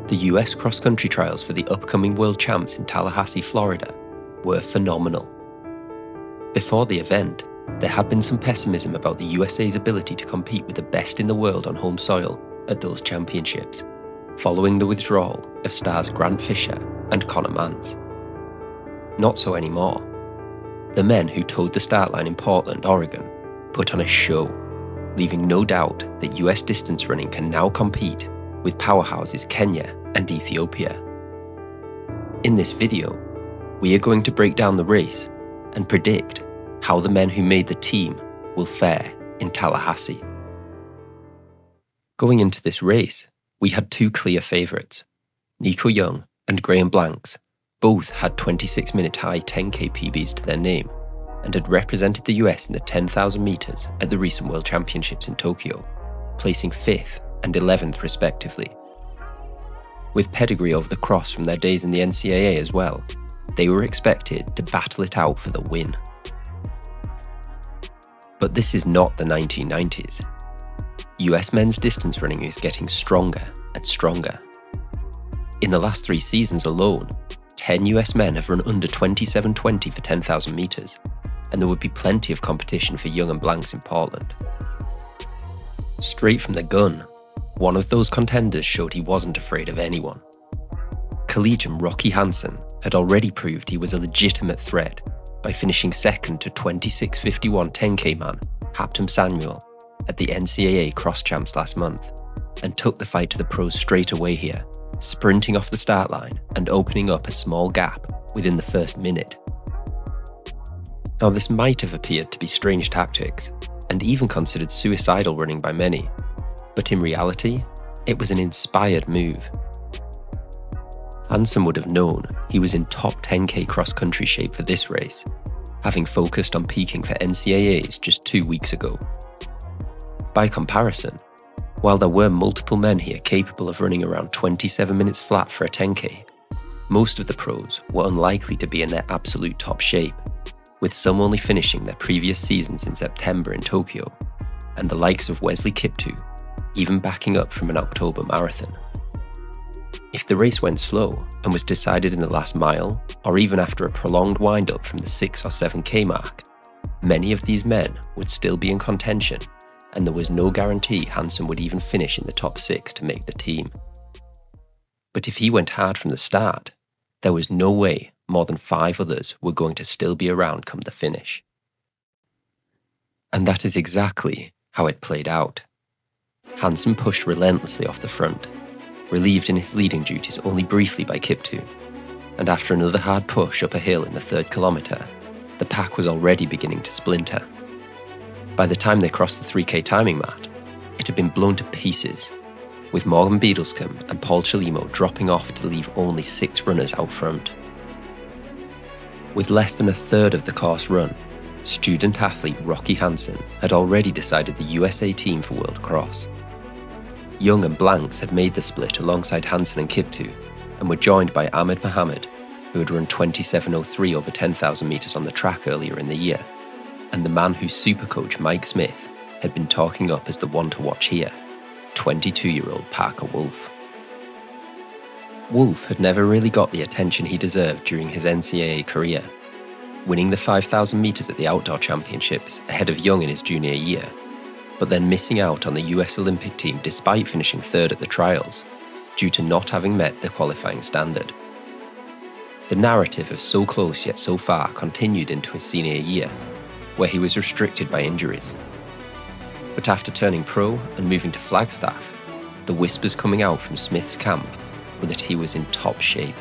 The US cross-country trials for the upcoming world champs in Tallahassee, Florida, were phenomenal. Before the event, there had been some pessimism about the USA's ability to compete with the best in the world on home soil at those championships, following the withdrawal of stars Grant Fisher and Conor Mantz. Not so anymore. The men who towed the start line in Portland, Oregon, put on a show, leaving no doubt that US distance running can now compete with powerhouses Kenya and Ethiopia. In this video, we are going to break down the race and predict how the men who made the team will fare in Tallahassee. Going into this race, we had two clear favourites. Nico Young and Blanks both had 26-minute high 10k PBs to their name and had represented the US in the 10,000 metres at the recent World Championships in Tokyo, placing 5th and 11th respectively. With pedigree over the cross from their days in the NCAA as well, they were expected to battle it out for the win. But this is not the 1990s. US men's distance running is getting stronger and stronger. In the last 3 seasons alone, 10 US men have run under 27:20 for 10,000 metres, and there would be plenty of competition for Young and Blanks in Portland. Straight from the gun, one of those contenders showed he wasn't afraid of anyone. Collegian Rocky Hansen had already proved he was a legitimate threat by finishing second to 26:51 10k man Haptem Samuel at the NCAA Cross Champs last month, and took the fight to the pros straight away here, sprinting off the start line and opening up a small gap within the first minute. Now, this might have appeared to be strange tactics, and even considered suicidal running by many, but in reality, it was an inspired move. Hansen would have known he was in top 10k cross-country shape for this race, having focused on peaking for NCAAs just 2 weeks ago. By comparison, while there were multiple men here capable of running around 27 minutes flat for a 10k, most of the pros were unlikely to be in their absolute top shape, with some only finishing their previous seasons in September in Tokyo, and the likes of Wesley Kiptoo even backing up from an October marathon. If the race went slow and was decided in the last mile, or even after a prolonged wind-up from the 6 or 7k mark, many of these men would still be in contention, and there was no guarantee Hansen would even finish in the top 6 to make the team. But if he went hard from the start, there was no way more than 5 others were going to still be around come the finish. And that is exactly how it played out. Hansen pushed relentlessly off the front, relieved in his leading duties only briefly by Kiptoo, and after another hard push up a hill in the 3rd kilometre, the pack was already beginning to splinter. By the time they crossed the 3k timing mat, it had been blown to pieces, with Morgan Beadlescombe and Paul Chelimo dropping off to leave only 6 runners out front. With less than a third of the course run, student athlete Rocky Hansen had already decided the USA team for World Cross. Young and Blanks had made the split alongside Hansen and Kiptoo, and were joined by Ahmed Mohammed, who had run 27:03 over 10,000 metres on the track earlier in the year, and the man whose supercoach Mike Smith had been talking up as the one to watch here, 22-year-old Parker Wolfe. Wolfe had never really got the attention he deserved during his NCAA career, winning the 5,000 metres at the Outdoor Championships ahead of Young in his junior year, but then missing out on the US Olympic team despite finishing 3rd at the trials, due to not having met the qualifying standard. The narrative of so close yet so far continued into his senior year, where he was restricted by injuries. But after turning pro and moving to Flagstaff, the whispers coming out from Smith's camp were that he was in top shape.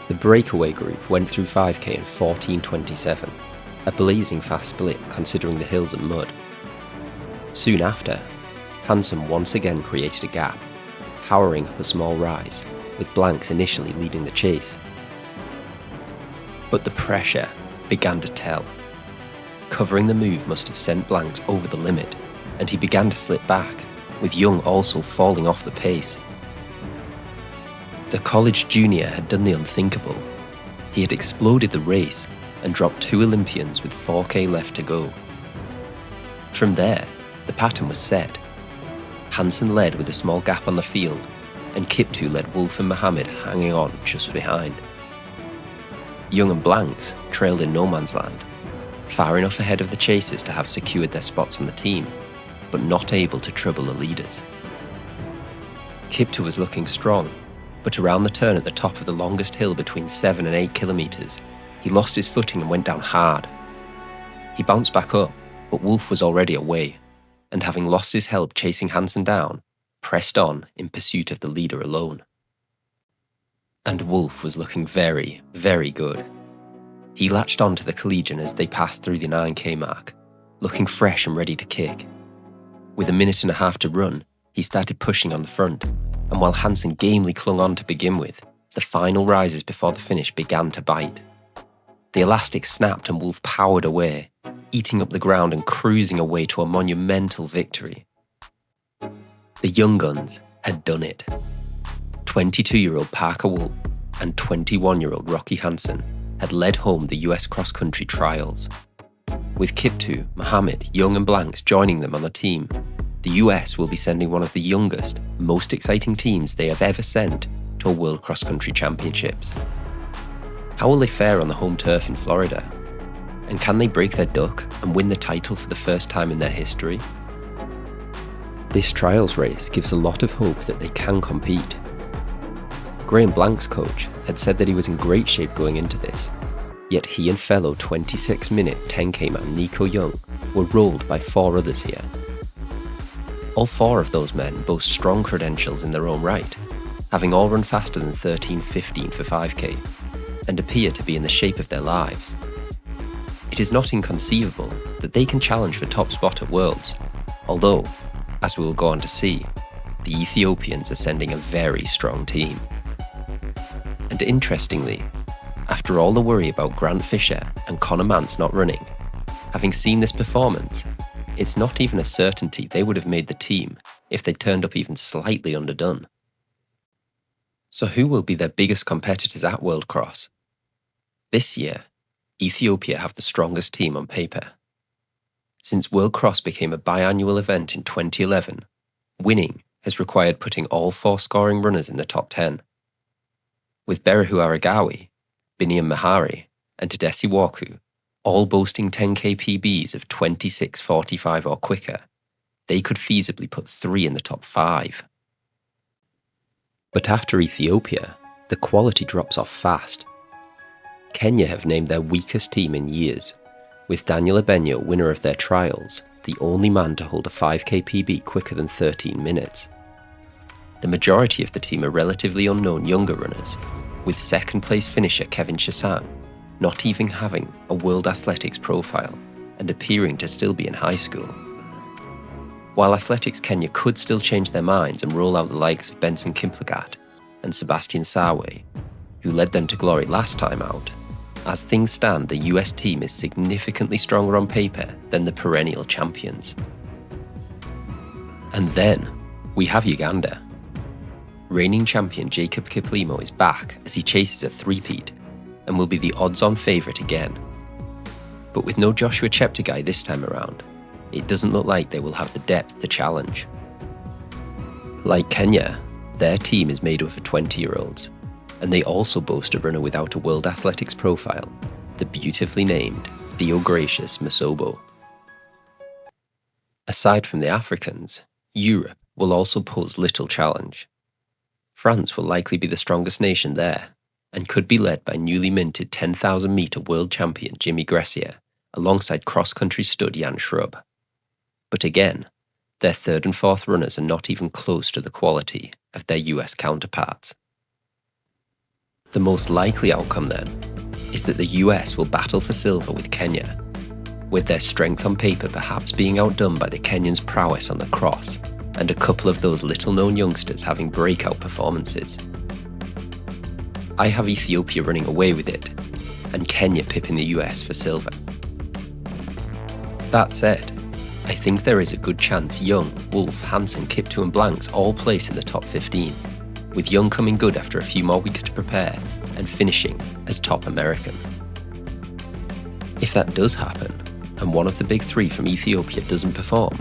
The breakaway group went through 5k in 14:27, a blazing fast split considering the hills and mud. Soon after, Hansen once again created a gap, powering up a small rise, with Blanks initially leading the chase. But the pressure began to tell. Covering the move must have sent Blanks over the limit, and he began to slip back, with Young also falling off the pace. The college junior had done the unthinkable. He had exploded the race and dropped 2 Olympians with 4k left to go. From there, the pattern was set. Hansen led with a small gap on the field, and Kiptoo led Wolfe and Mohammed hanging on just behind. Young and Blanks trailed in no man's land, far enough ahead of the chasers to have secured their spots on the team, but not able to trouble the leaders. Kiptoo was looking strong, but around the turn at the top of the longest hill between 7 and 8 kilometres, he lost his footing and went down hard. He bounced back up, but Wolfe was already away, and having lost his help chasing Hansen down, pressed on in pursuit of the leader alone. And Wolfe was looking very, very good. He latched on to the collegian as they passed through the 9k mark, looking fresh and ready to kick. With a minute and a half to run, he started pushing on the front, and while Hansen gamely clung on to begin with, the final rises before the finish began to bite. The elastic snapped and Wolfe powered away, eating up the ground and cruising away to a monumental victory. The young guns had done it. 22-year-old Parker Wolfe and 21-year-old Rocky Hansen had led home the US cross-country trials. With Kiptoo, Mohammed, Young and Blanks joining them on the team, the US will be sending one of the youngest, most exciting teams they have ever sent to a World Cross-Country Championships. How will they fare on the home turf in Florida? And can they break their duck and win the title for the first time in their history? This trials race gives a lot of hope that they can compete. Graham Blank's coach had said that he was in great shape going into this, yet he and fellow 26-minute 10k man Nico Young were rolled by 4 others here. All 4 of those men boast strong credentials in their own right, having all run faster than 13:15 for 5k, and appear to be in the shape of their lives. It is not inconceivable that they can challenge for top spot at Worlds, although, as we will go on to see, the Ethiopians are sending a very strong team. And interestingly, after all the worry about Grant Fisher and Conor Mantz not running, having seen this performance, it's not even a certainty they would have made the team if they turned up even slightly underdone. So who will be their biggest competitors at World Cross? This year, Ethiopia have the strongest team on paper. Since World Cross became a biannual event in 2011, winning has required putting all 4 scoring runners in the top 10. With Berehu Aragawi, Biniam Mahari, and Tedesi Waku all boasting 10k PBs of 26:45 or quicker, they could feasibly put 3 in the top 5. But after Ethiopia, the quality drops off fast. Kenya have named their weakest team in years, with Daniel Abenyo, winner of their trials, the only man to hold a 5k PB quicker than 13 minutes. The majority of the team are relatively unknown younger runners, with second-place finisher Kevin Chesang not even having a World Athletics profile and appearing to still be in high school. While Athletics Kenya could still change their minds and roll out the likes of Benson Kiplagat and Sebastian Sawe, who led them to glory last time out, as things stand, the US team is significantly stronger on paper than the perennial champions. And then we have Uganda. Reigning champion Jacob Kiplimo is back as he chases a three-peat and will be the odds-on favourite again. But with no Joshua Cheptegei this time around, it doesn't look like they will have the depth to challenge. Like Kenya, their team is made up of 20-year-olds, and they also boast a runner without a World Athletics profile, the beautifully named Theogracious Masobo. Aside from the Africans, Europe will also pose little challenge. France will likely be the strongest nation there, and could be led by newly minted 10,000 metre world champion Jimmy Gressier, alongside cross-country stud Jan Schrub. But again, their 3rd and 4th runners are not even close to the quality of their US counterparts. The most likely outcome then is that the US will battle for silver with Kenya, with their strength on paper perhaps being outdone by the Kenyans' prowess on the cross, and a couple of those little-known youngsters having breakout performances. I have Ethiopia running away with it, and Kenya pipping the US for silver. That said, I think there is a good chance Young, Wolfe, Hansen, Kiptoo and Blanks all place in the top 15, with Young coming good after a few more weeks to prepare and finishing as top American. If that does happen, and one of the big 3 from Ethiopia doesn't perform,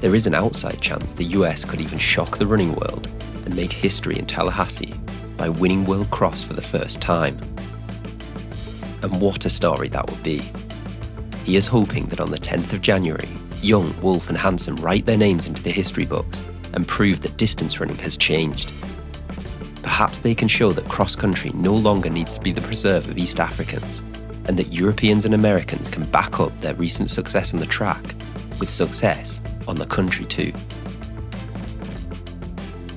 there is an outside chance the US could even shock the running world and make history in Tallahassee by winning World Cross for the first time. And what a story that would be. He is hoping that on the 10th of January, Young, Wolfe and Hansen write their names into the history books and prove that distance running has changed. Perhaps they can show that cross-country no longer needs to be the preserve of East Africans, and that Europeans and Americans can back up their recent success on the track with success on the country too.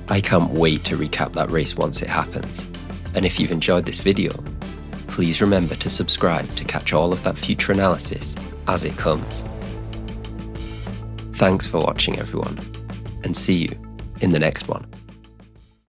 I can't wait to recap that race once it happens, and if you've enjoyed this video, please remember to subscribe to catch all of that future analysis as it comes. Thanks for watching everyone, and see you in the next one.